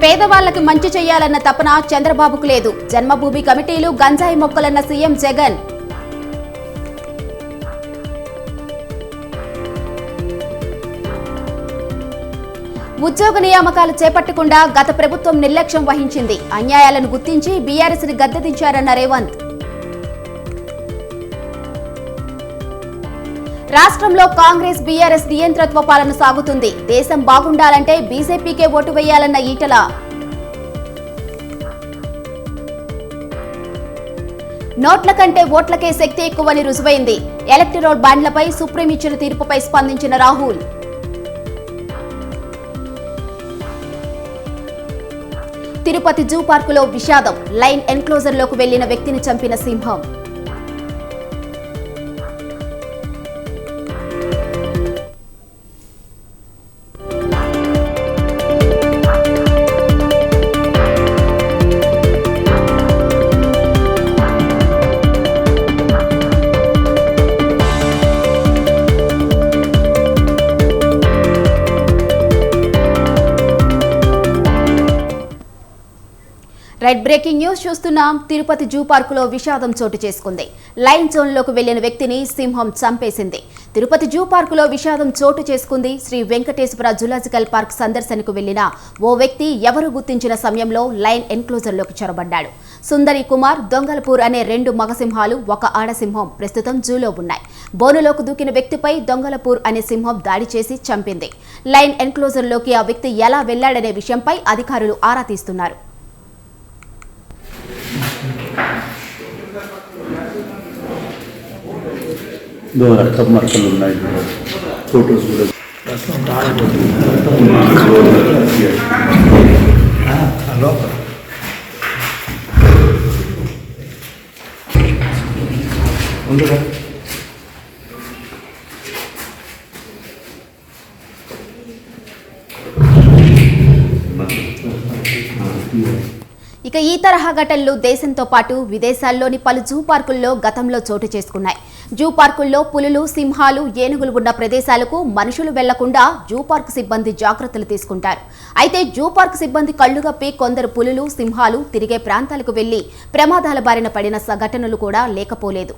పేదవాళ్లకు మంచి చేయాలన్న తపన చంద్రబాబుకు లేదు. జన్మభూమి కమిటీలు గంజాయి మొక్కలన్న సీఎం జగన్. ఉద్యోగ నియామకాలు చేపట్టకుండా గత ప్రభుత్వం నిర్లక్ష్యం వహించింది. అన్యాయాలను గుర్తించి బీఆర్ఎస్ ని గద్దెదించారన్న రేవంత్. రాష్ట్రంలో కాంగ్రెస్ బీఆర్ఎస్ నియంత్రత్వ పాలన సాగుతుంది. దేశం బాగుండాలంటే బీజేపీకే ఓటు వేయాలన్న ఈటల. నోట్ల కంటే ఓట్లకే శక్తి ఎక్కువని రుజువైంది. ఎలక్టరల్ బాండ్లపై సుప్రీం ఇచ్చిన తీర్పుపై స్పందించిన రాహుల్. తిరుపతి జూ పార్కులో విషాదం. లైన్ ఎన్క్లోజర్లోకి వెళ్లిన వ్యక్తిని చంపిన సింహం. రైట్, బ్రేకింగ్ న్యూస్ చూస్తున్నాం. తిరుపతి జూ పార్కులో విషాదం చోటు చేసుకుంది. లైన్ జోన్లోకి వెళ్లిన వ్యక్తిని సింహం చంపేసింది. తిరుపతి జూ పార్కులో విషాదం చోటు చేసుకుంది. శ్రీ వెంకటేశ్వర జులాజికల్ పార్క్ సందర్శనకు వెళ్లిన ఓ వ్యక్తి ఎవరు గుర్తించిన సమయంలో లైన్ ఎన్క్లోజర్లోకి చొరబడ్డాడు. సుందరి కుమార్, దొంగలపూర్ అనే 2 మగసింహాలు, 1 ఆడసింహం ప్రస్తుతం జూలో ఉన్నాయి. బోనులోకి దూకిన వ్యక్తిపై దొంగలపూర్ అనే సింహం దాడి చేసి చంపింది. లైన్ ఎన్క్లోజర్లోకి ఆ వ్యక్తి ఎలా వెళ్లాడనే విషయంపై అధికారులు ఆరా తీస్తున్నారు. రక్తపు మరకలు ఉన్నాయి. ఫోటోస్ కూడా ఇక ఈ తరహా ఘటనలు దేశంతో పాటు విదేశాల్లోని పలు జూ పార్కుల్లో గతంలో చోటు చేసుకున్నాయి. జూ పార్కుల్లో పులులు, సింహాలు, ఏనుగులు ఉన్న ప్రదేశాలకు మనుషులు వెళ్లకుండా జూ పార్క్ సిబ్బంది జాగ్రత్తలు తీసుకుంటారు. అయితే జూ పార్క్ సిబ్బంది కళ్లుగప్పి కొందరు పులులు, సింహాలు తిరిగే ప్రాంతాలకు వెళ్లి ప్రమాదాల బారిన పడిన ఘటనలు కూడా లేకపోలేదు.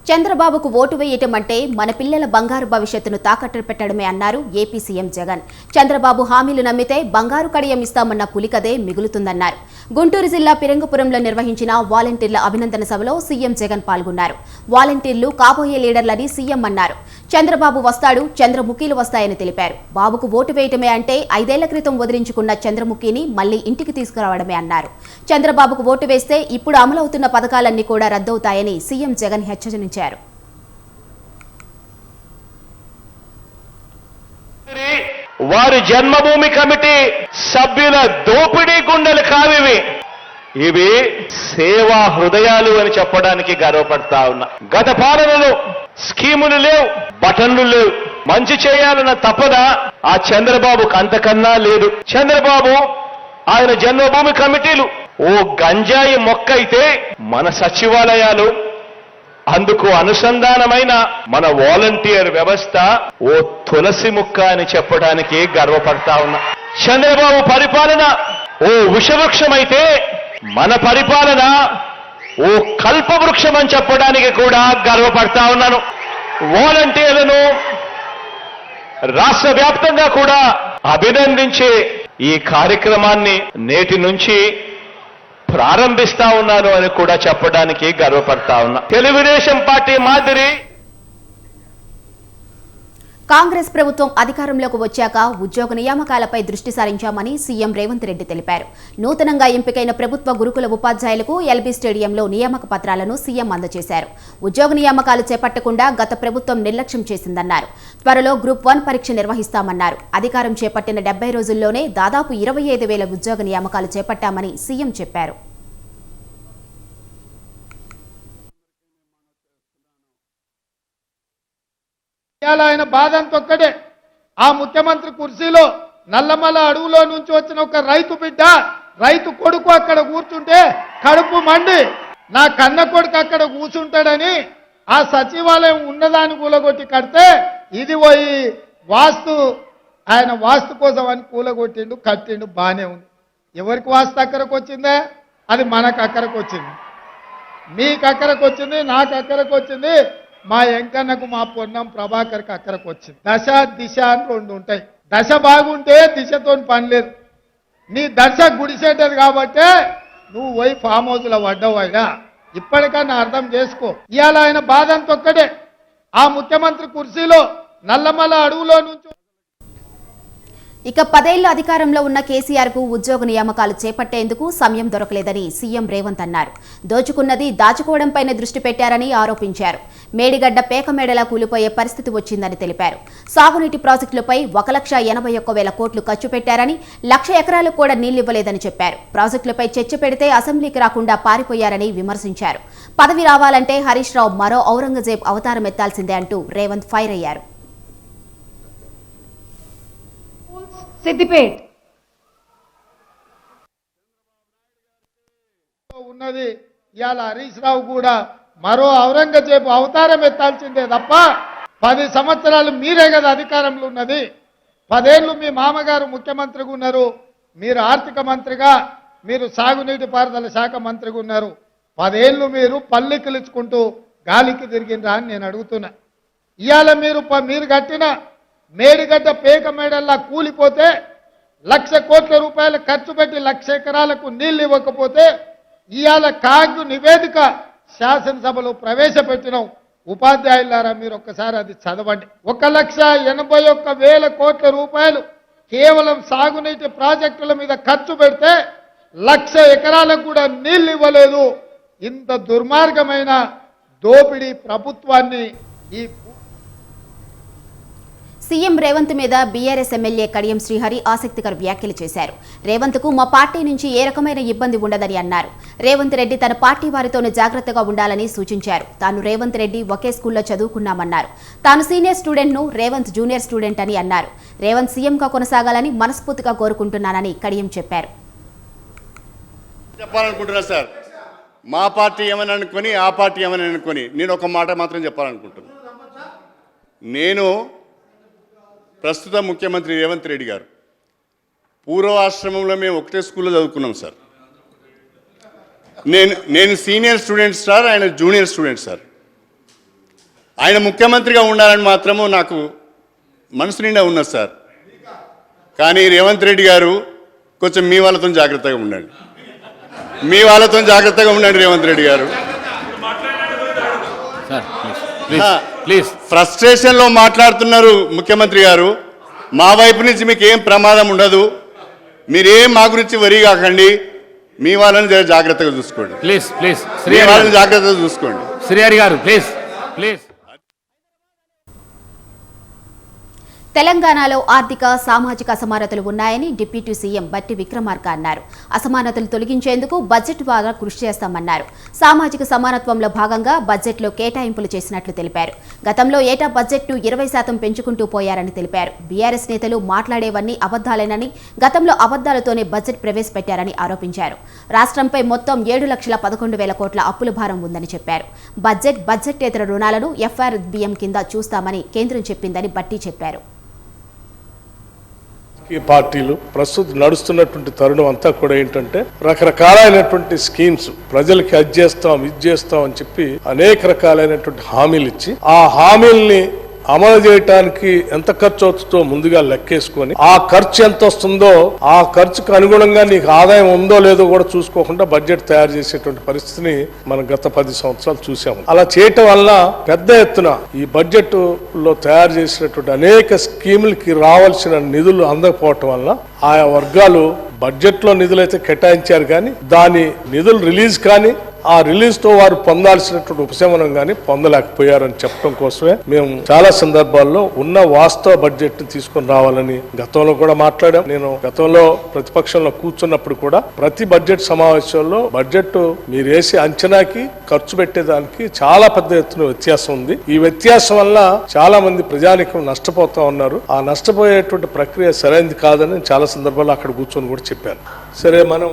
చంద్రబాబుకు ఓటు వేయటం అంటే మన పిల్లల బంగారు భవిష్యత్తును తాకట్టు పెట్టడమే అన్నారు ఏపీ సీఎం జగన్. చంద్రబాబు హామీలు నమ్మితే బంగారు కడియం ఇస్తామన్న పులికదే మిగులుతుందన్నారు. గుంటూరు జిల్లా పిరంగపురంలో నిర్వహించిన వాలంటీర్ల అభినందన సభలో సీఎం జగన్ పాల్గొన్నారు. వాలంటీర్లు కాబోయే లీడర్లని సీఎం అన్నారు. చంద్రబాబు వస్తాడు, చంద్రముఖీలు వస్తాయని తెలిపారు. బాబుకు ఓటు వేయటమే అంటే 5 ఏళ్ల క్రితం వదిలించుకున్న చంద్రముఖిని మళ్లీ ఇంటికి తీసుకురావడమే అన్నారు. చంద్రబాబుకు ఓటు వేస్తే ఇప్పుడు అమలవుతున్న పథకాలన్నీ కూడా రద్దవుతాయని సీఎం జగన్ హెచ్చరించారు. వారి జన్మభూమి కమిటీ సభ్యుల దోపిడీ గుండెలు కావివి. ఇవి సేవా హృదయాలు అని చెప్పడానికి గర్వపడతా ఉన్నా. గత పాలనలో స్కీములు లేవు, బటన్లు లేవు. మంచి చేయాలన్న తపన ఆ చంద్రబాబుకు అంతకన్నా లేదు. చంద్రబాబు ఆయన జన్మభూమి కమిటీలు ఓ గంజాయి మొక్క అయితే మన సచివాలయాలు, అందుకు అనుసంధానమైన మన వాలంటీర్ వ్యవస్థ ఓ తులసి ముక్క అని చెప్పడానికి గర్వపడతా ఉన్నా. చంద్రబాబు పరిపాలన ఓ విషవృక్షమైతే మన పరిపాలన ఓ కల్పవృక్షం అని చెప్పడానికి కూడా గర్వపడతా ఉన్నాను. వాలంటీర్లను రాష్ట్ర వ్యాప్తంగా కూడా అభినందించే ఈ కార్యక్రమాన్ని నేటి నుంచి ప్రారంభిస్తా ఉన్నాను అని కూడా చెప్పడానికి గర్వపడతా ఉన్నా. తెలుగుదేశం పార్టీ మాదిరి కాంగ్రెస్ ప్రభుత్వం అధికారంలోకి వచ్చాక ఉద్యోగ నియామకాలపై దృష్టి సారించామని సీఎం రేవంత్ రెడ్డి తెలిపారు. నూతనంగా ఎంపికైన ప్రభుత్వ గురుకుల ఉపాధ్యాయులకు ఎల్బీ స్టేడియంలో నియామక పత్రాలను సీఎం అందజేశారు. ఉద్యోగ నియామకాలు చేపట్టకుండా గత ప్రభుత్వం నిర్లక్ష్యం చేసిందన్నారు. త్వరలో గ్రూప్ 1 పరీక్ష నిర్వహిస్తామన్నారు. అధికారం చేపట్టిన 70 రోజుల్లోనే దాదాపు 25,000 ఉద్యోగ నియామకాలు చేపట్టామని సీఎం చెప్పారు. ఆయన బాధంత ఒక్కడే, ఆ ముఖ్యమంత్రి కుర్చీలో నల్లమల అడవులో నుంచి వచ్చిన ఒక రైతు బిడ్డ, రైతు కొడుకు అక్కడ కూర్చుంటే కడుపు మండి నా కన్న కొడుకు అక్కడ కూర్చుంటాడని ఆ సచివాలయం ఉన్నదాన్ని కూలగొట్టి కడితే ఇది పోయి ఆయన వాస్తు కోసం అని కూలగొట్టిండు, కట్టిండు, బానే ఉంది. ఎవరికి వాస్తు అక్కడికి వచ్చిందే? అది మనకు అక్కడికి వచ్చింది, మీకు అక్కడికి వచ్చింది, నాకు అక్కడికి వచ్చింది, మా ఎంకన్నకు మా పొన్నం ప్రభాకర్కి అక్కడికి వచ్చింది. దశ దిశ అని 2 ఉంటాయి. దశ బాగుంటే దిశతో పని లేదు. నీ దశ గుడిసేటది కాబట్టే నువ్వు పోయి ఫామ్ హౌస్లో పడ్డావయ్యా. ఇప్పటికన్నా అర్థం చేసుకో. ఇవాళ ఆయన బాధంత ఒక్కడే, ఆ ముఖ్యమంత్రి కుర్చీలో నల్లమల అడవులో నుంచి ఇక 10 ఏళ్ల అధికారంలో ఉన్న కేసీఆర్ కు ఉద్యోగ నియామకాలు చేపట్టేందుకు సమయం దొరకలేదని సీఎం రేవంత్ అన్నారు. దోచుకున్నది దాచుకోవడంపైనే దృష్టి పెట్టారని ఆరోపించారు. మేడిగడ్డ పేకమేడలా కూలిపోయే పరిస్థితి వచ్చిందని తెలిపారు. సాగునీటి ప్రాజెక్టులపై 1,81,000 కోట్లు ఖర్చు పెట్టారని, 1,00,000 ఎకరాలకు కూడా నీళ్లివ్వలేదని చెప్పారు. ప్రాజెక్టులపై చర్చ పెడితే అసెంబ్లీకి రాకుండా పారిపోయారని విమర్శించారు. పదవి రావాలంటే హరీష్ రావు మరో ఔరంగజేబ్ అవతారం ఎత్తాల్సిందే అంటూ రేవంత్ ఫైర్ అయ్యారు. సిద్దిపేట్ ఉన్నది. ఇవాళ హరీష్ రావు కూడా మరో ఔరంగజేబు అవతారం ఎత్తాల్సిందే తప్ప 10 సంవత్సరాలు మీరే కదా అధికారంలో ఉన్నది. 10 ఏళ్ళు మీ మామగారు ముఖ్యమంత్రిగా ఉన్నారు, మీరు ఆర్థిక మంత్రిగా, మీరు సాగునీటి పారుదల శాఖ మంత్రిగా ఉన్నారు. 10 ఏళ్ళు మీరు పల్లెకిలుచుకుంటూ గాలికి తిరిగినరా అని నేను అడుగుతున్నా. ఇవాళ మీరు కట్టిన మేడిగడ్డ పేక మేడల్లా కూలిపోతే 1,00,000 కోట్ల రూపాయలు ఖర్చు పెట్టి 1,00,000 ఎకరాలకు నీళ్లు ఇవ్వకపోతే ఇవాళ కాగు నివేదిక శాసనసభలో ప్రవేశపెట్టినాం. ఉపాధ్యాయులారా మీరు ఒక్కసారి అది చదవండి. 1,81,000 కోట్ల రూపాయలు కేవలం సాగునీటి ప్రాజెక్టుల మీద ఖర్చు పెడితే 1,00,000 ఎకరాలకు కూడా నీళ్లు ఇవ్వలేదు. ఇంత దుర్మార్గమైన దోపిడీ ప్రభుత్వాన్ని ఈ సీఎం రేవంత్ మీద బీఆర్ఎస్ ఎమ్మెల్యే కడియం శ్రీహరి ఆసక్తికర వ్యాఖ్యలు చేశారు. రేవంత్ కు మా పార్టీ నుంచి ఏ రకమైన ఇబ్బంది ఉండదని అన్నారు. రేవంత్ రెడ్డి తన పార్టీ వారితోనే జాగ్రత్తగా ఉండాలని సూచించారు. తాను రేవంత్ రెడ్డి ఒకే స్కూల్లో చదువుకున్నామన్నారు. తాను సీనియర్ స్టూడెంట్ ను, రేవంత్ జూనియర్ స్టూడెంట్ అని అన్నారు. రేవంత్ సీఎంగా కొనసాగాలని మనస్ఫూర్తిగా కోరుకుంటున్నానని కడియం చెప్పారు. చెప్పాలనుకుంటున్నా సార్, మా పార్టీ ఏమని అనుకొని ఆ పార్టీ ఏమని అనుకొని నేను ఒక మాట మాత్రం చెప్పాలనుకుంటున్నాను. నేను ప్రస్తుత ముఖ్యమంత్రి రేవంత్ రెడ్డి గారు పూర్వాశ్రమంలో మేము ఒకటే స్కూల్లో చదువుకున్నాం సార్. నేను సీనియర్ స్టూడెంట్ సార్, ఆయన జూనియర్ స్టూడెంట్ సార్. ఆయన ముఖ్యమంత్రిగా ఉండాలని మాత్రము నాకు మనసు నిండా ఉన్నది సార్. కానీ రేవంత్ రెడ్డి గారు కొంచెం మీ వాళ్ళతో జాగ్రత్తగా ఉండండి, మీ వాళ్ళతో జాగ్రత్తగా ఉండండి రేవంత్ రెడ్డి గారు. ఫ్రస్ట్రేషన్లో మాట్లాడుతున్నారు ముఖ్యమంత్రి గారు. మా వైపు నుంచి మీకు ఏం ప్రమాదం ఉండదు, మీరేం మా గురించి వరి కాకండి, మీ వాళ్ళని జాగ్రత్తగా చూసుకోండి. మీ వాళ్ళని జాగ్రత్తగా చూసుకోండి. శ్రీహరి గారు ప్లీజ్. తెలంగాణలో ఆర్థిక, సామాజిక అసమానతలు ఉన్నాయని డిప్యూటీ సీఎం బట్టి విక్రమార్క అన్నారు. అసమానతలు తొలగించేందుకు బడ్జెట్ ద్వారా కృషి చేస్తామన్నారు. సామాజిక సమానత్వంలో భాగంగా బడ్జెట్లో కేటాయింపులు చేసినట్లు తెలిపారు. గతంలో ఏటా బడ్జెట్ను 20% పెంచుకుంటూ పోయారని తెలిపారు. బీఆర్ఎస్ నేతలు మాట్లాడేవన్నీ అబద్దాలేనని, గతంలో అబద్దాలతోనే బడ్జెట్ ప్రవేశపెట్టారని ఆరోపించారు. రాష్ట్రంపై మొత్తం 7,11,000 కోట్ల అప్పుల భారం ఉందని చెప్పారు. బడ్జెట్టేతర రుణాలను FRBM కింద చూస్తామని కేంద్రం చెప్పిందని బట్టి చెప్పారు. ఈ పార్టీలు ప్రస్తుతం నడుస్తున్నటువంటి తరుణం అంతా కూడా ఏంటంటే రకరకాలైనటువంటి స్కీమ్స్ ప్రజలకి అది చేస్తాం ఇది చేస్తాం అని చెప్పి అనేక రకాలైనటువంటి హామీలు ఇచ్చి ఆ హామీల్ని అమలు చేయడానికి ఎంత ఖర్చు అవుతుందో ముందుగా లెక్కేసుకొని ఆ ఖర్చు ఎంత వస్తుందో ఆ ఖర్చుకు అనుగుణంగా నీకు ఆదాయం ఉందో లేదో కూడా చూసుకోకుండా బడ్జెట్ తయారు చేసేటువంటి పరిస్థితిని మనం గత 10 సంవత్సరాలు చూసాము. అలా చేయటం వల్ల పెద్ద ఎత్తున ఈ బడ్జెట్ లో తయారు చేసినటువంటి అనేక స్కీములకి రావాల్సిన నిధులు అందకపోవటం వల్ల ఆయా వర్గాలు బడ్జెట్ లో నిధులైతే కేటాయించారు కానీ దాని నిధులు రిలీజ్ కానీ ఆ రిలీజ్ తో వారు పొందాల్సినటువంటి ఉపశమనం కానీ పొందలేకపోయారని చెప్పడం కోసమే మేము చాలా సందర్భాల్లో ఉన్న వాస్తవ బడ్జెట్ ని తీసుకొని రావాలని గతంలో కూడా మాట్లాడాం. నేను గతంలో ప్రతిపక్షంలో కూర్చున్నప్పుడు కూడా ప్రతి బడ్జెట్ సమావేశంలో బడ్జెట్ మీరు వేసే అంచనాకి ఖర్చు పెట్టేదానికి చాలా పెద్ద ఎత్తున వ్యత్యాసం ఉంది. ఈ వ్యత్యాసం వల్ల చాలా మంది ప్రజానికం నష్టపోతా ఉన్నారు. ఆ నష్టపోయేటువంటి ప్రక్రియ సరైనది కాదని చాలా సందర్భాల్లో అక్కడ కూర్చొని కూడా చెప్పాను. సరే, మనం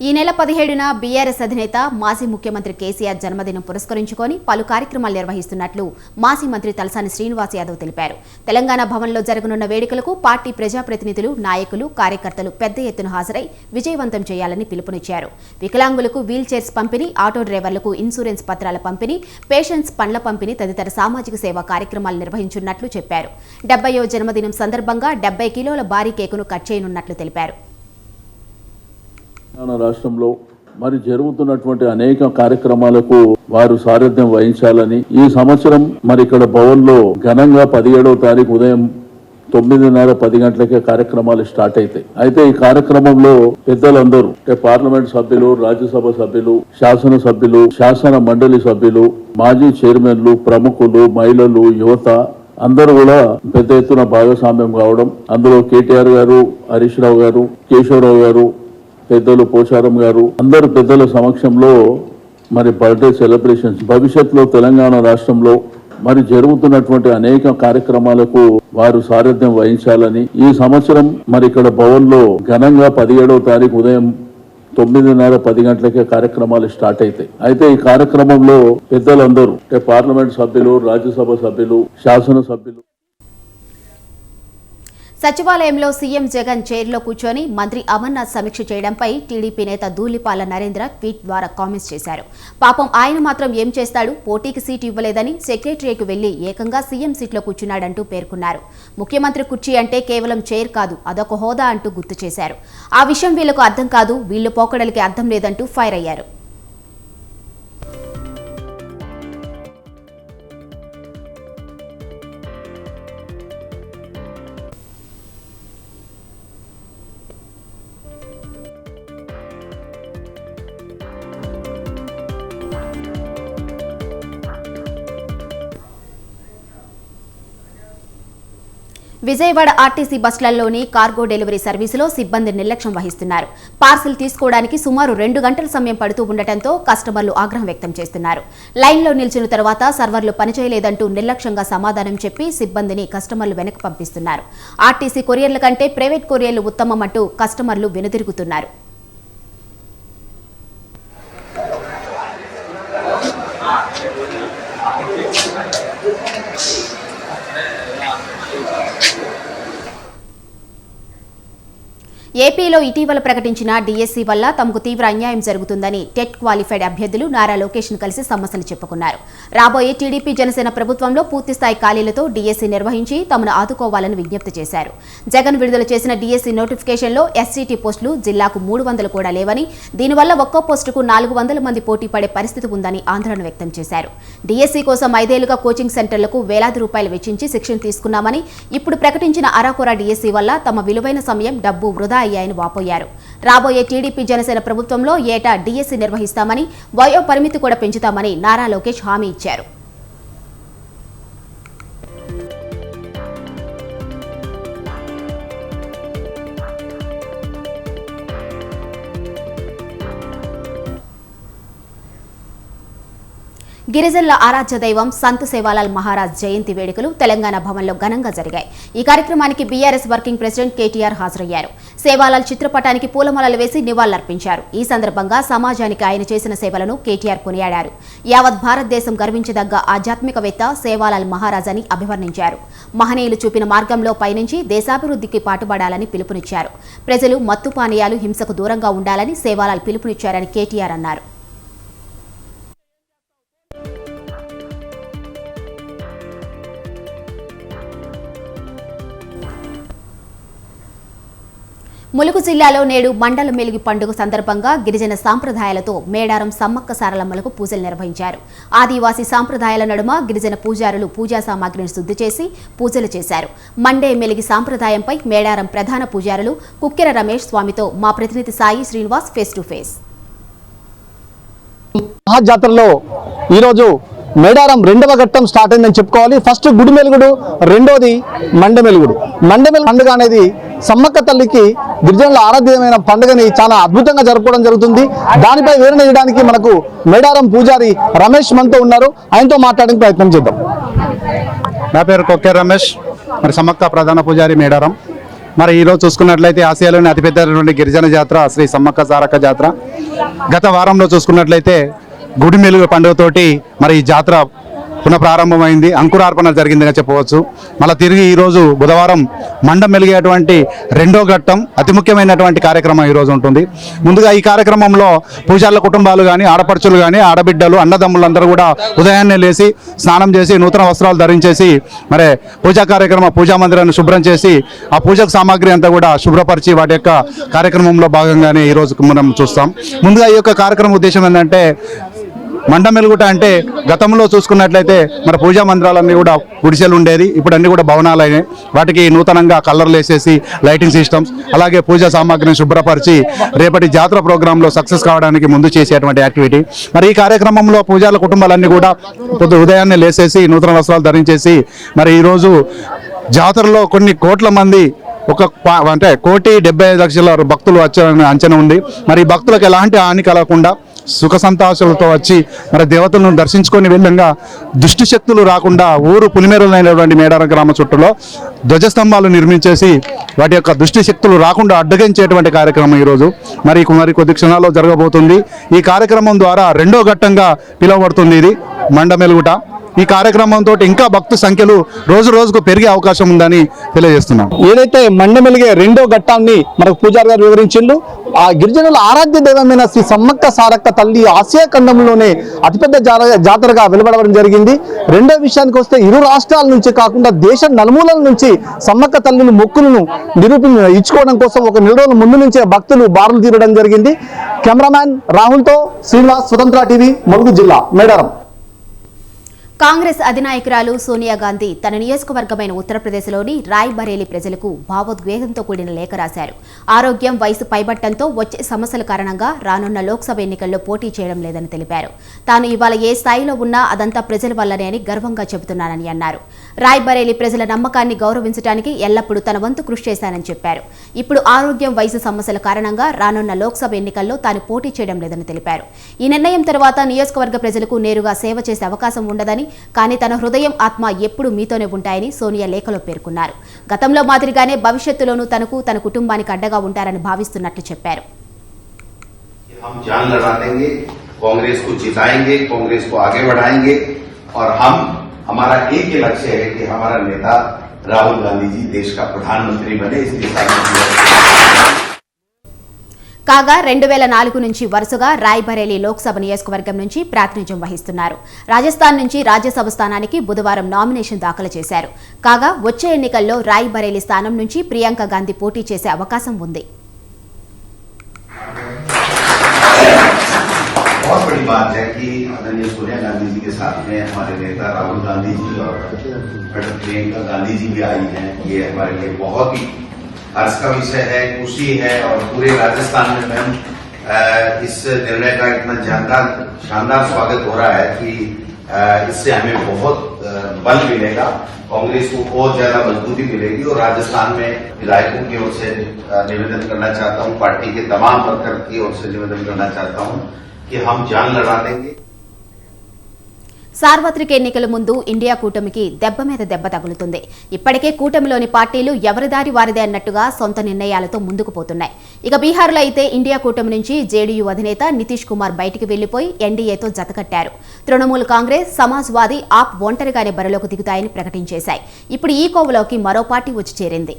ఈ నెల 17న బీఆర్ఎస్ అధినేత మాజీ ముఖ్యమంత్రి కేసీఆర్ జన్మదినం పురస్కరించుకొని పలు కార్యక్రమాలు నిర్వహిస్తున్నట్లు మాజీ మంత్రి తలసాని శ్రీనివాస్ యాదవ్ తెలిపారు. తెలంగాణ భవన్లో జరగనున్న వేడుకలకు పార్టీ ప్రజాప్రతినిధులు, నాయకులు, కార్యకర్తలు పెద్ద ఎత్తున హాజరై విజయవంతం చేయాలని పిలుపునిచ్చారు. వికలాంగులకు వీల్ చైర్స్ పంపిణీ, ఆటో డ్రైవర్లకు ఇన్సూరెన్స్ పత్రాల పంపిణీ, పేషెంట్స్ పండ్ల పంపిణీ తదితర సామాజిక సేవా కార్యక్రమాలు నిర్వహించనున్నట్లు చెప్పారు. 70వ జన్మదినం సందర్భంగా 70 కిలోల భారీ కేకును కట్ చేయనున్నట్లు తెలిపారు. రాష్ట్రంలో మరి జరుగుతున్నటువంటి అనేక కార్యక్రమాలకు వారు సారథ్యం వహించాలని ఈ సంవత్సరం మరి ఇక్కడ భవన్ లో ఘనంగా 17వ తారీఖు ఉదయం 9:30-10 గంటలకే కార్యక్రమాలు స్టార్ట్ అవుతాయి. అయితే ఈ కార్యక్రమంలో పెద్దలందరూ అంటే పార్లమెంట్ సభ్యులు, రాజ్యసభ సభ్యులు, శాసన సభ్యులు, శాసన మండలి సభ్యులు, మాజీ చైర్మన్లు, ప్రముఖులు, మహిళలు, యువత అందరూ కూడా పెద్ద ఎత్తున భాగస్వామ్యం కావడం, అందులో కేటీఆర్ గారు, హరీష్ రావు గారు, కేశవరావు గారు, పెద్దలు పోచారం గారు అందరు పెద్దల సమక్షంలో మరి బర్త్డే సెలబ్రేషన్స్ భవిష్యత్తులో తెలంగాణ రాష్ట్రంలో మరి జరుగుతున్నటువంటి అనేక కార్యక్రమాలకు వారు సారథ్యం వహించాలని ఈ సంవత్సరం మరి ఇక్కడ భవన్ లో ఘనంగా 17వ తారీఖు ఉదయం 9:30-10 గంటలకే కార్యక్రమాలు స్టార్ట్ అవుతాయి. అయితే ఈ కార్యక్రమంలో పెద్దలందరూ అంటే పార్లమెంట్ సభ్యులు, రాజ్యసభ సభ్యులు, శాసన సభ్యులు. సచివాలయంలో సీఎం జగన్ చైర్లో కూర్చొని మంత్రి అమర్నాథ్ సమీక్ష చేయడంపై టీడీపీ నేత ధూళిపాల నరేంద్ర ట్వీట్ ద్వారా కామెంట్స్ చేశారు. పాపం ఆయన మాత్రం ఏం చేస్తాడు, పోటీకి సీటు ఇవ్వలేదని సెక్రటరీకి వెళ్లి ఏకంగా సీఎం సీట్లో కూర్చున్నాడంటూ పేర్కొన్నారు. ముఖ్యమంత్రి కుర్చీ అంటే కేవలం చైర్ కాదు, అదొక హోదా అంటూ గుర్తు చేశారు. ఆ విషయం వీళ్లకు అర్థం కాదు, వీళ్లు పోకడలకి అర్థం లేదంటూ ఫైర్ అయ్యారు. విజయవాడ ఆర్టీసీ బస్సులలోని కార్గో డెలివరీ సర్వీసులో సిబ్బంది నిర్లక్ష్యం వహిస్తున్నారు. పార్సిల్ తీసుకోవడానికి సుమారు 2 గంటల సమయం పడుతూ ఉండటంతో కస్టమర్లు ఆగ్రహం వ్యక్తం చేస్తున్నారు. లైన్లో నిల్చిన తర్వాత సర్వర్లు పనిచేయలేదంటూ నిర్లక్ష్యంగా సమాధానం చెప్పి సిబ్బందిని కస్టమర్లు వెనక్కి పంపిస్తున్నారు. ఆర్టీసీ కొరియర్ల కంటే ప్రైవేట్ కొరియర్లు ఉత్తమమంటూ కస్టమర్లు వెనుదిరుగుతున్నారు. ఏపీలో ఇటీవల ప్రకటించిన డీఎస్సీ వల్ల తమకు తీవ్ర అన్యాయం జరుగుతుందని టెట్ క్వాలిఫైడ్ అభ్యర్థులు నారా లోకేష్ను కలిసి సమస్యలు చెప్పుకున్నారు. రాబోయే టీడీపీ జనసేన ప్రభుత్వంలో పూర్తిస్థాయి ఖాళీలతో డీఎస్సీ నిర్వహించి తమను ఆదుకోవాలని విజ్ఞప్తి చేశారు. జగన్ విడుదల చేసిన డీఎస్సీ నోటిఫికేషన్లో ఎస్సీటీ పోస్టులు జిల్లాకు 300 కూడా లేవని, దీనివల్ల ఒక్కో పోస్టుకు 400 మంది పోటీ పడే పరిస్థితి ఉందని ఆందోళన వ్యక్తం చేశారు. డీఎస్సీ కోసం 5 ఏళ్లుగా కోచింగ్ సెంటర్లకు వేలాది రూపాయలు వెచ్చించి శిక్షణ తీసుకున్నామని, ఇప్పుడు ప్రకటించిన అరాకొరా డీఎస్సీ వల్ల తమ విలువైన సమయం, డబ్బు వృధా అయ్యాయని వాపోయారు. రాబోయే టీడీపీ జనసేన ప్రభుత్వంలో ఏటా డీఎస్సీ నిర్వహిస్తామని, వయో పరిమితి కూడా పెంచుతామని నారా లోకేష్ హామీ ఇచ్చారు. గిరిజనుల ఆరాధ్య దైవం సంత్ సేవాలాల్ మహారాజ్ జయంతి వేడుకలు తెలంగాణ భవన్లో ఘనంగా జరిగాయి. ఈ కార్యక్రమానికి బీఆర్ఎస్ వర్కింగ్ ప్రెసిడెంట్ కేటీఆర్ హాజరయ్యారు. సేవాలాల్ చిత్రపటానికి పూలమాలలు వేసి నివాళులర్పించారు. ఈ సందర్భంగా సమాజానికి ఆయన చేసిన సేవలను కేటీఆర్ కొనియాడారు. యావత్ భారతదేశం గర్వించదగ్గ ఆధ్యాత్మికవేత్త సేవాలాల్ మహారాజ్ అని అభివర్ణించారు. మహనీయులు చూపిన మార్గంలో పయనించి దేశాభివృద్ధికి పాటుపడాలని పిలుపునిచ్చారు. ప్రజలు మత్తు పానీయాలు, హింసకు దూరంగా ఉండాలని సేవాలాల్ పిలుపునిచ్చారని కేటీఆర్ అన్నారు. ములుగు జిల్లాలో నేడు మండల మెలుగు పండుగ సందర్భంగా గిరిజన సాంప్రదాయాలతో మేడారం సమ్మక్క సారలమ్మలకు పూజలు నిర్వహించారు. ఆదివాసీ సాంప్రదాయాల నడుమ గిరిజన పూజారులు పూజా సామాగ్రిని శుద్ధి చేసి పూజలు చేశారు. మండే మెలిగి సాంప్రదాయంపై మేడారం ప్రధాన పూజారులు కుక్కెర రమేష్ స్వామితో మా ప్రతినిధి Sai Srinivas face to face. మహాజాతరలో ఈరోజు మేడారం రెండవ ఘట్టం స్టార్ట్ అయిందని చెప్పుకోవాలి. ఫస్ట్ గుడి మెలుగుడు, రెండోది మండమెలుగుడు. మండమెలుగు పండుగ అనేది సమ్మక్క తల్లికి గిరిజనుల ఆరాధ్యమైన పండుగని చాలా అద్భుతంగా జరుపుకోవడం జరుగుతుంది. దానిపై వివరణ ఇవ్వడానికి మనకు మేడారం పూజారి రమేష్ మనతో ఉన్నారు. ఆయనతో మాట్లాడడానికి ప్రయత్నం చేద్దాం. నా పేరు కొక్కెర రమేష్, మరి సమ్మక్క ప్రధాన పూజారి మేడారం. మరి ఈరోజు చూసుకున్నట్లయితే ఆసియాలోని అతిపెద్దటువంటి గిరిజన జాతర శ్రీ సమ్మక్క సారక్క జాతర. గత వారంలో చూసుకున్నట్లయితే గుడి మెలుగు పండుగతోటి మరి ఈ జాతర పునఃప్రారంభమైంది, అంకురార్పణ జరిగిందిగా చెప్పవచ్చు. మళ్ళీ తిరిగి ఈరోజు బుధవారం మండం మెలిగేటువంటి రెండో ఘట్టం అతి ముఖ్యమైనటువంటి కార్యక్రమం ఈరోజు ఉంటుంది. ముందుగా ఈ కార్యక్రమంలో పూజారుల కుటుంబాలు కానీ, ఆడపడుచులు కానీ, ఆడబిడ్డలు, అన్నదమ్ములందరూ కూడా ఉదయాన్నే లేచి స్నానం చేసి నూతన వస్త్రాలు ధరించేసి మరి పూజా మందిరాన్ని శుభ్రం చేసి ఆ పూజకు సామాగ్రి అంతా కూడా శుభ్రపరిచి వాటి యొక్క కార్యక్రమంలో భాగంగానే ఈరోజు మనం చూస్తాం. ముందుగా ఈ యొక్క కార్యక్రమం ఉద్దేశం ఏంటంటే మండం మెలుగుట అంటే గతంలో చూసుకున్నట్లయితే మన పూజా మందిరాలన్నీ కూడా గుడిసెలు ఉండేది, ఇప్పుడు అన్ని కూడా భవనాలు అయినాయి. వాటికి నూతనంగా కలర్లు వేసేసి లైటింగ్ సిస్టమ్స్, అలాగే పూజా సామాగ్రిని శుభ్రపరిచి రేపటి జాతర ప్రోగ్రాంలో సక్సెస్ కావడానికి ముందు చేసేటువంటి యాక్టివిటీ. మరి ఈ కార్యక్రమంలో పూజాల కుటుంబాలన్నీ కూడా ఉదయాన్నే లేసేసి నూతన వస్త్రాలు ధరించేసి మరి ఈరోజు జాతరలో కొన్ని కోట్ల మంది అంటే 1,75,00,000 భక్తులు వచ్చారని అంచనా ఉంది. మరి భక్తులకు ఎలాంటి హాని కలగకుండా సుఖ సంతోషాలతో వచ్చి మరి దేవతలను దర్శించుకొని వెళ్ళంగా దుష్టి శక్తులు రాకుండా ఊరు పులిమేరులైనటువంటి మేడారం గ్రామ చుట్టూలో ధ్వజస్తంభాలు నిర్మించేసి వాటి యొక్క దుష్టి శక్తులు రాకుండా అడ్డగించేటువంటి కార్యక్రమం ఈరోజు మరి కొద్ది క్షణాల్లో జరగబోతుంది. ఈ కార్యక్రమం ద్వారా రెండో ఘట్టంగా పిలువబడుతుంది ఇది మండమెలుగుట. ఈ కార్యక్రమంతో ఇంకా భక్తు సంఖ్యలు రోజు రోజుకు పెరిగే అవకాశం ఉందని తెలియజేస్తున్నాం. ఏదైతే మండమెలిగే రెండో ఘట్టాన్ని మనకు పూజారి గారు వివరించిండు, ఆ గిరిజనుల ఆరాధ్య దైవమైన శ్రీ సమ్మక్క సారక్క తల్లి ఆసియా ఖండంలోనే అతిపెద్ద జాతరగా వెలువడడం జరిగింది. రెండో విషయానికి వస్తే ఇరు రాష్ట్రాల నుంచి కాకుండా దేశం నలుమూలల నుంచి సమ్మక్క తల్లిని మొక్కులను ఇచ్చుకోవడం కోసం ఒక 4 రోజుల ముందు నుంచే భక్తులు బారులు తీరడం జరిగింది. కెమెరామ్యాన్ రాహుల్తో శ్రీనివాస్, స్వతంత్ర టీవీ, ములుగు జిల్లా, మేడారం. కాంగ్రెస్ అధినాయకురాలు సోనియా గాంధీ తన నియోజకవర్గమైన ఉత్తరప్రదేశ్లోని రాయ్బరేలీ ప్రజలకు భావోద్వేగంతో కూడిన లేఖ రాశారు. ఆరోగ్యం, వయసు పైబట్టంతో వచ్చే సమస్యల కారణంగా రానున్న లోక్సభ ఎన్నికల్లో పోటీ చేయడం లేదని తెలిపారు. తాను ఇవాళ ఏ స్థాయిలో ఉన్నా అదంతా ప్రజల వల్లనే అని గర్వంగా చెబుతున్నానని అన్నారు. రాయ్బరేలీ ప్రజల నమ్మకాన్ని గౌరవించడానికి ఎల్లప్పుడూ తన వంతు కృషి చేశానని చెప్పారు. ఇప్పుడు ఆరోగ్యం, వయసు సమస్యల కారణంగా రానున్న లోక్సభ ఎన్నికల్లో తాను పోటీ చేయడం లేదని తెలిపారు. ఈ నిర్ణయం తర్వాత నియోజకవర్గ ప్రజలకు నేరుగా సేవ చేసే అవకాశం ఉండదని, కానీ తన హృదయం, ఆత్మ ఎప్పుడూ మీతోనే ఉంటాయని సోనియా లేఖలో పేర్కొన్నారు. గతంలో మాదిరిగానే భవిష్యత్తులోనూ తనకు, తన కుటుంబానికి అండగా ఉంటారని భావిస్తున్నట్లు చెప్పారు. हम जान लड़ा देंगे, कांग्रेस को जिताएंगे, कांग्रेस को आगे बढ़ाएंगे और हमारा एक ही लक्ष्य है कि हमारा नेता राहुल गांधी जी देश का प्रधानमंत्री बने। इस दिशा में కాగా 2004 నుంచి వరుసగా రాయ్బరేలీ లోక్సభ నియోజకవర్గం నుంచి ప్రాతినిధ్యం వహిస్తున్నారు. రాజస్థాన్ నుంచి రాజ్యసభ స్థానానికి బుధవారం నామినేషన్ దాఖలు చేశారు. కాగా వచ్చే ఎన్నికల్లో రాయ్బరేలీ స్థానం నుంచి ప్రియాంక గాంధీ పోటీ చేసే అవకాశం ఉంది. बहुत बड़ी बात है कि आदरणीय सोनिया गांधी जी के साथ में हमारे नेता राहुल गांधी जी और मैडम प्रियंका गांधी जी भी आई हैं। ये हमारे लिए बहुत ही हर्ष का विषय है, खुशी है और पूरे राजस्थान में मैम इस निर्णय का इतना शानदार स्वागत हो रहा है कि इससे हमें बहुत बल मिलेगा, कांग्रेस को बहुत ज्यादा मजबूती मिलेगी और राजस्थान में विधायकों की ओर से निवेदन करना चाहता हूं, पार्टी के तमाम वर्कर की ओर से निवेदन करना चाहता हूं कि हम जान लड़ा देंगे। సార్వత్రిక ఎన్నికల ముందు ఇండియా కూటమికి దెబ్బ మీద దెబ్బ తగులుతుంది. ఇప్పటికే కూటమిలోని పార్టీలు ఎవరిదారి వారిదే అన్నట్టుగా సొంత నిర్ణయాలతో ముందుకు పోతున్నాయి. ఇక బీహార్లో అయితే ఇండియా కూటమి నుంచి జేడీయూ అధినేత నితీష్ కుమార్ బయటికి వెళ్లిపోయి ఎన్డీఏతో జతకట్టారు. తృణమూల్ కాంగ్రెస్, సమాజ్వాదీ, ఆప్ ఒంటరిగానే బరిలోకి దిగుతాయని ప్రకటించేశాయి. ఇప్పుడు ఈ కోవలోకి మరో పార్టీ వచ్చి చేరింది.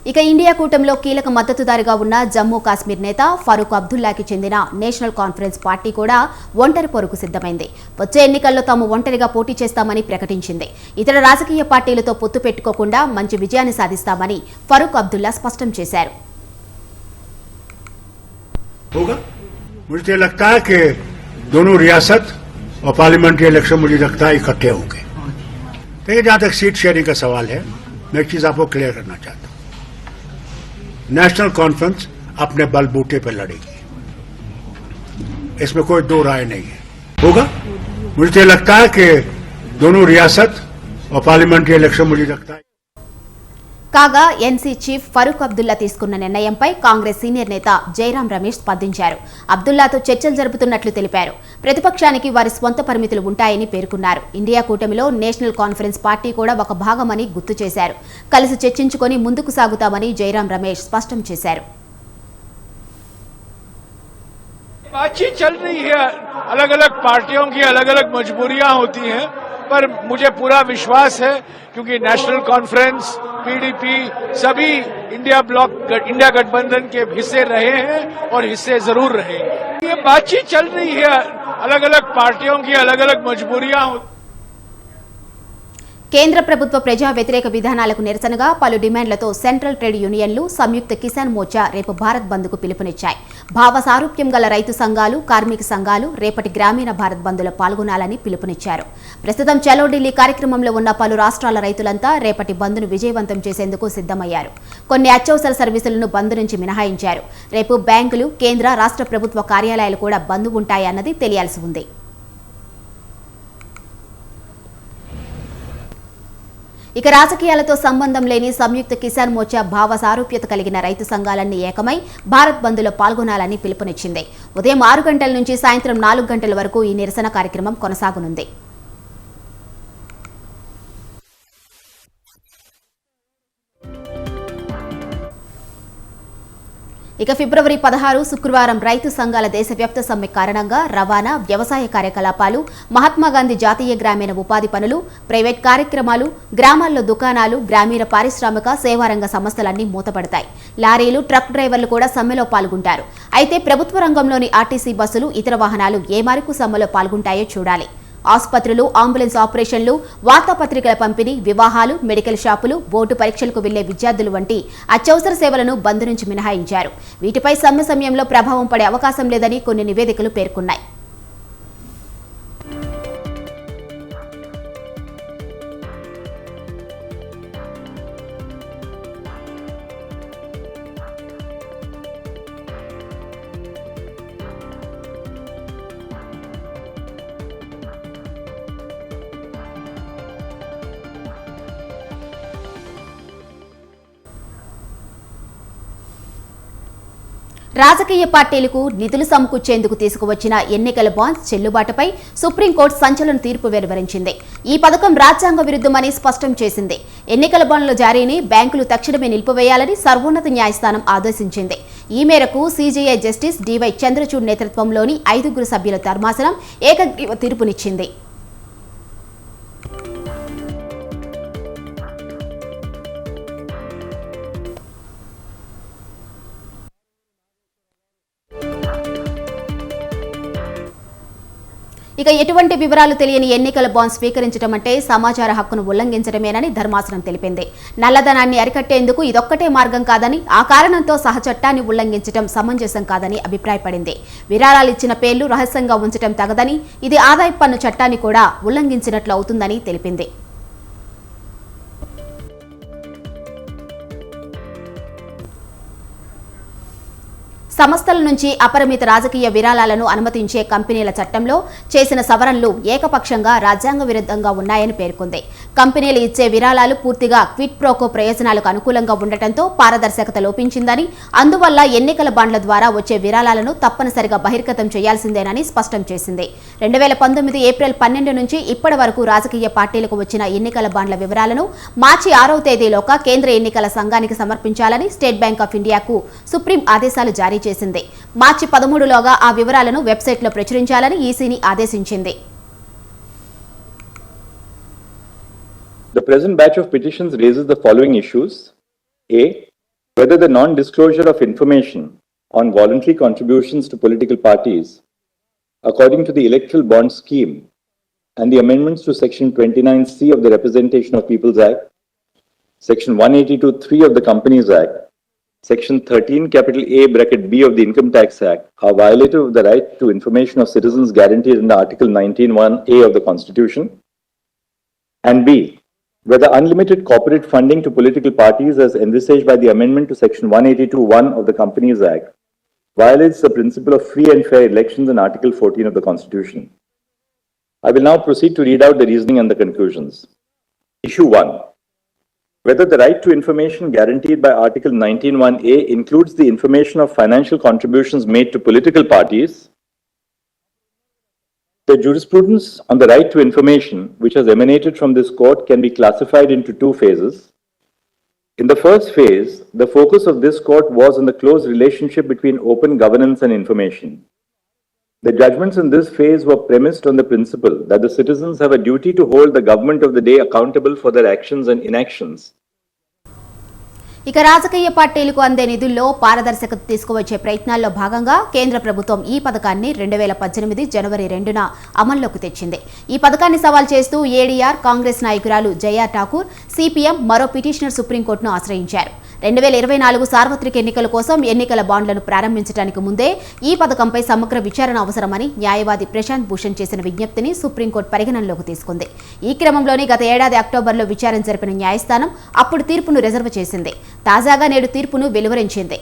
ఇక ఇండియా కూటమిలో కీలక మద్దతుదారుగా ఉన్న జమ్మూ కాశ్మీర్ నేత ఫరూక్ అబ్దుల్లాకి చెందిన నేషనల్ కాన్ఫరెన్స్ పార్టీ కూడా ఒంటరి పోరుకు సిద్ధమైంది. వచ్చే ఎన్నికల్లో తాము ఒంటరిగా పోటీ చేస్తామని ప్రకటించింది. ఇతర రాజకీయ పార్టీలతో పొత్తు పెట్టుకోకుండా మంచి విజయాన్ని సాధిస్తామని ఫరూక్ అబ్దుల్లా స్పష్టం చేశారు. मुझे लगता है कि दोनों रियासत और पार्लियामेंट्री इलेक्शन मुझे लगता है इकट्ठे होंगे। देखिए, जहां तक सीट शेयरिंग का सवाल है, मैं एक चीज आपको क्लियर करना चाहता हूं। नेशनल कॉन्फ्रेंस अपने बलबूते पर लड़ेगी, इसमें कोई दो राय नहीं है। होगा, मुझे लगता है कि दोनों रियासत और पार्लियामेंट्री इलेक्शन मुझे लगता है। కాగా ఎన్సీ చీఫ్ ఫరూక్ అబ్దుల్లా తీసుకున్న నిర్ణయంపై కాంగ్రెస్ సీనియర్ నేత జైరాం రమేష్ స్పందించారు. అబ్దుల్లాతో చర్చలు జరుపుతున్నట్లు తెలిపారు. ప్రతిపక్షానికి వారి స్వంత పరిమితులు ఉంటాయని పేర్కొన్నారు. ఇండియా కూటమిలో నేషనల్ కాన్ఫరెన్స్ పార్టీ కూడా ఒక భాగమని గుర్తు చేశారు. కలిసి చర్చించుకొని ముందుకు సాగుతామని జైరాం రమేష్ స్పష్టం చేశారు. बातचीत चल रही है, अलग अलग पार्टियों की अलग अलग मजबूरियां होती हैं, पर मुझे पूरा विश्वास है क्योंकि नेशनल कॉन्फ्रेंस, पीडीपी सभी इंडिया गठबंधन के हिस्से रहे हैं और हिस्से जरूर रहेंगे। ये बातचीत चल रही है, अलग अलग पार्टियों की अलग अलग मजबूरियां होती। కేంద్ర ప్రభుత్వ ప్రజా వ్యతిరేక విధానాలకు నిరసనగా పలు డిమాండ్లతో సెంట్రల్ ట్రేడ్ యూనియన్లు సంయుక్త కిసాన్ మోర్చా రేపు భారత్ బంద్కు పిలుపునిచ్చాయి. భావ సారూప్యం గల రైతు సంఘాలు, కార్మిక సంఘాలు రేపటి గ్రామీణ భారత్ బంద్లో పాల్గొనాలని పిలుపునిచ్చారు. ప్రస్తుతం చలో ఢిల్లీ కార్యక్రమంలో ఉన్న పలు రాష్ట్రాల రైతులంతా రేపటి బంద్ను విజయవంతం చేసేందుకు సిద్ధమయ్యారు. కొన్ని అత్యవసర సర్వీసులను బంద్ నుంచి మినహాయించారు. రేపు బ్యాంకులు, కేంద్ర, రాష్ట్ర ప్రభుత్వ కార్యాలయాలు కూడా బంద్ ఉంటాయన్నది తెలియాల్సి ఉంది. ఇక రాజకీయాలతో సంబంధం లేని సంయుక్త కిసాన్ మోర్చా భావ సారూప్యత కలిగిన రైతు సంఘాలన్నీ ఏకమై భారత్ బంద్లో పాల్గొనాలని పిలుపునిచ్చింది. ఉదయం 6 గంటల నుంచి సాయంత్రం 4 గంటల వరకు ఈ నిరసన కార్యక్రమం కొనసాగనుంది. ఇక ఫిబ్రవరి 16 శుక్రవారం రైతు సంఘాల దేశవ్యాప్త సమ్మె కారణంగా రవాణా, వ్యవసాయ కార్యకలాపాలు, మహాత్మాగాంధీ జాతీయ గ్రామీణ ఉపాధి పనులు, ప్రైవేట్ కార్యక్రమాలు, గ్రామాల్లో దుకాణాలు, గ్రామీణ పారిశ్రామిక, సేవారంగ సంస్థలన్నీ మూతపడతాయి. లారీలు, ట్రక్ డ్రైవర్లు కూడా సమ్మెలో పాల్గొంటారు. అయితే ప్రభుత్వ రంగంలోని ఆర్టీసీ బస్సులు, ఇతర వాహనాలు ఏ మేరకు సమ్మెలో పాల్గొంటాయో చూడాలి. ఆసుపత్రులు, అంబులెన్స్ ఆపరేషన్లు, వార్తాపత్రికల పంపిణీ, వివాహాలు, మెడికల్ షాపులు, బోర్డు పరీక్షలకు వెళ్లే విద్యార్థులు వంటి అత్యవసర సేవలను బంద్ నుంచి మినహాయించారు. వీటిపై సమ్మె సమయంలో ప్రభావం పడే అవకాశం లేదని కొన్ని నివేదికలు పేర్కొన్నాయి. రాజకీయ పార్టీలకు నిధులు సమకూర్చేందుకు తీసుకువచ్చిన ఎన్నికల బాండ్స్ చెల్లుబాటుపై సుప్రీంకోర్టు సంచలన తీర్పు వెలువరించింది. ఈ పథకం రాజ్యాంగ విరుద్ధమని స్పష్టం చేసింది. ఎన్నికల బాండ్ల జారీని బ్యాంకులు తక్షణమే నిలిపివేయాలని సర్వోన్నత న్యాయస్థానం ఆదేశించింది. ఈ మేరకు సీజేఐ జస్టిస్ డివై చంద్రచూడ్ నేతృత్వంలోని 5 సభ్యుల ధర్మాసనం ఏకగ్రీవ తీర్పునిచ్చింది. ఇక ఎటువంటి వివరాలు తెలియని ఎన్నికల బాండ్ స్వీకరించడం అంటే సమాచార హక్కును ఉల్లంఘించడమేనని ధర్మాసనం తెలిపింది. నల్లధనాన్ని అరికట్టేందుకు ఇదొక్కటే మార్గం కాదని, ఆ కారణంతో సహచట్టాన్ని ఉల్లంఘించడం సమంజసం కాదని అభిప్రాయపడింది. విరాళాలు ఇచ్చిన పేర్లు రహస్యంగా ఉంచడం తగదని, ఇది ఆదాయపు పన్ను చట్టాన్ని కూడా ఉల్లంఘించినట్లు అవుతుందని తెలిపింది. సంస్థల నుంచి అపరిమిత రాజకీయ విరాళాలను అనుమతించే కంపెనీల చట్టంలో చేసిన సవరణలు ఏకపక్షంగా రాజ్యాంగ విరుద్ధంగా ఉన్నాయని పేర్కొంది. కంపెనీలు ఇచ్చే విరాళాలు పూర్తిగా క్విడ్ ప్రోకో ప్రయోజనాలకు అనుకూలంగా ఉండటంతో పారదర్శకత లోపించిందని, అందువల్ల ఎన్నికల బాండ్ల ద్వారా వచ్చే విరాళాలను తప్పనిసరిగా బహిర్గతం చేయాల్సిందేనని స్పష్టం చేసింది. 2019 ఏప్రిల్ 12 నుంచి ఇప్పటి వరకు రాజకీయ పార్టీలకు వచ్చిన ఎన్నికల బాండ్ల వివరాలను మార్చి 6వ తేదీలోగా కేంద్ర ఎన్నికల సంఘానికి సమర్పించాలని స్టేట్ బ్యాంక్ ఆఫ్ ఇండియాకు సుప్రీం ఆదేశాలు జారీ చేసింది. మార్చి 13లోగా ఆ వివరాలను వెబ్సైట్లో ప్రచురించాలని ఈసీని ఆదేశించింది. The present batch of petitions raises the following issues. A. whether the non-disclosure of information on voluntary contributions to political parties according to the Electoral Bond Scheme and the amendments to Section 29C of the Representation of Peoples Act, Section 182(3) of the Companies Act, Section 13 capital A bracket B of the Income Tax Act are violative of the right to information of citizens guaranteed under Article 19(1)(a) of the Constitution, and B, whether unlimited corporate funding to political parties as envisaged by the amendment to Section 182(1) of the Companies Act violates the principle of free and fair elections in Article 14 of the Constitution. I will now proceed to read out the reasoning and the conclusions. Issue 1. Whether the right to information guaranteed by Article 19(1)(a) includes the information of financial contributions made to political parties. The jurisprudence on the right to information, which has emanated from this court, can be classified into two phases. In the first phase, the focus of this court was on the close relationship between open governance and information. The judgments in this phase were premised on the principle that the citizens have a duty to hold the government of the day accountable for their actions and inactions. ఇక రాజకీయ పార్టీలకు అందే నిధుల్లో పారదర్శకత తీసుకువచ్చే ప్రయత్నాల్లో భాగంగా కేంద్ర ప్రభుత్వం ఈ పథకాన్ని 2018 జనవరి 2న అమల్లోకి తెచ్చింది. ఈ పథకాన్ని సవాల్ చేస్తూ ఏడీఆర్ కాంగ్రెస్ నాయకురాలు జయా ఠాకూర్, సిపిఎం మరో పిటిషనర్ సుప్రీంకోర్టును ఆశ్రయించారు. 2024 సార్వత్రిక ఎన్నికల కోసం ఎన్నికల బాండ్లను ప్రారంభించడానికి ముందే ఈ పథకంపై సమగ్ర విచారణ అవసరమని న్యాయవాది ప్రశాంత్ భూషణ్ చేసిన విజ్ఞప్తిని సుప్రీంకోర్టు పరిగణనలోకి తీసుకుంది. ఈ క్రమంలోనే గత ఏడాది అక్టోబర్లో విచారణ జరిపిన న్యాయస్థానం అప్పుడు తీర్పును రిజర్వ్ చేసింది. తాజాగా నేడు తీర్పును వెలువరించింది.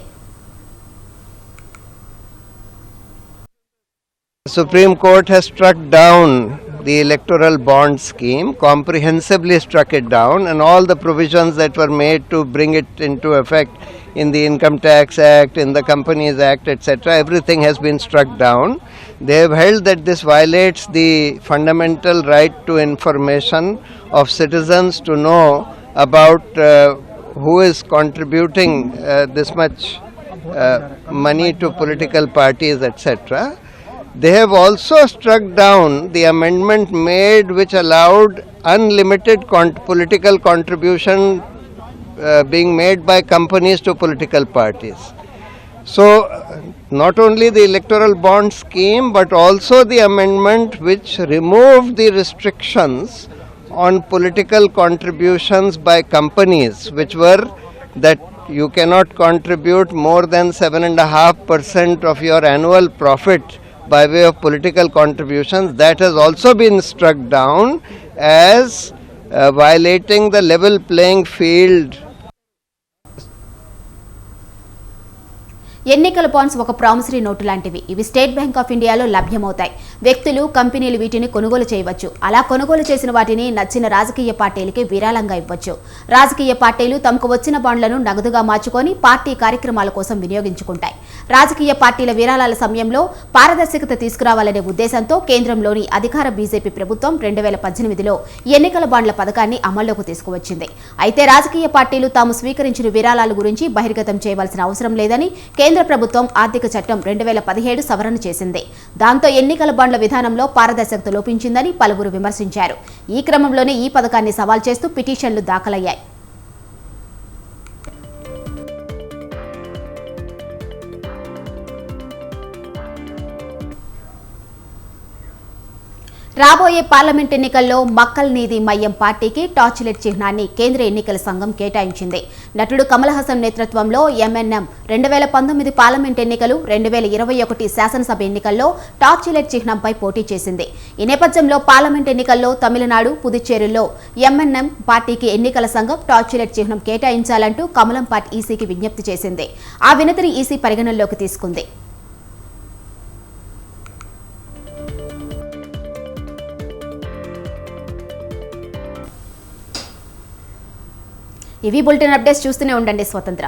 Supreme Court has struck down the electoral bond scheme, comprehensively struck it down, and all the provisions that were made to bring it into effect in the Income Tax Act, in the Companies Act, etc., everything has been struck down. They have held that this violates the fundamental right to information of citizens to know about who is contributing this much money to political parties, etc. They have also struck down the amendment made which allowed unlimited political contribution being made by companies to political parties. So, not only the electoral bond scheme but also the amendment which removed the restrictions on political contributions by companies, which were that you cannot contribute more than 7.5% of your annual profit by way of political contributions. That has also been struck down as violating the level playing field. ఎన్నికల bonds ఒక promissory note లాంటివి. ఇవి state bank of ఇండియాలో లభ్యమవుతాయి. వ్యక్తులు, కంపెనీలు వీటిని కొనుగోలు చేయవచ్చు. అలా కొనుగోలు చేసిన వాటిని నచ్చిన రాజకీయ పార్టీలకి విరాళంగా ఇవ్వచ్చు. రాజకీయ పార్టీలు తమకు వచ్చిన బాండ్లను నగదుగా మార్చుకొని పార్టీ కార్యక్రమాల కోసం వినియోగించుకుంటాయి. రాజకీయ పార్టీల విరాళాల సమయంలో పారదర్శకత తీసుకురావాలనే ఉద్దేశంతో కేంద్రంలోని అధికార బీజేపీ ప్రభుత్వం 2018లో ఎన్నికల బాండ్ల పథకాన్ని అమల్లోకి తీసుకువచ్చింది. అయితే రాజకీయ పార్టీలు తాము స్వీకరించిన విరాళాల గురించి బహిర్గతం చేయవలసిన అవసరం లేదని కేంద్ర ప్రభుత్వం ఆర్థిక చట్టం 2017 సవరణ చేసింది. దాంతో ఎన్నికల బాండ్ల విధానంలో పారదర్శకత లోపించిందని పలువురు విమర్శించారు. ఈ క్రమంలోనే ఈ పథకాన్ని సవాల్ చేస్తూ పిటిషన్లు దాఖలయ్యాయి. రాబోయే పార్లమెంట్ ఎన్నికల్లో మక్కల్ నీది మయ్యం పార్టీకి టార్చ్ లైట్ చిహ్నాన్ని కేంద్ర ఎన్నికల సంఘం కేటాయించింది. నటుడు కమల్ హాసన్ నేతృత్వంలో ఎంఎన్ఎం 2019 పార్లమెంట్ ఎన్నికలు, 2021 శాసనసభ ఎన్నికల్లో టార్చ్ లైట్ చిహ్నంపై పోటీ చేసింది. ఈ నేపథ్యంలో పార్లమెంట్ ఎన్నికల్లో తమిళనాడు, పుదుచ్చేరిలో ఎంఎన్ఎం పార్టీకి ఎన్నికల సంఘం టార్చ్ లైట్ చిహ్నం కేటాయించాలంటూ కమలం పార్టీ ఈసీకి విజ్ఞప్తి చేసింది. ఆ వినతిని ఈసీ పరిగణనలోకి తీసుకుంది. ఇవి బులెటిన్ అప్డేట్స్. చూస్తూనే ఉండండి స్వతంత్ర.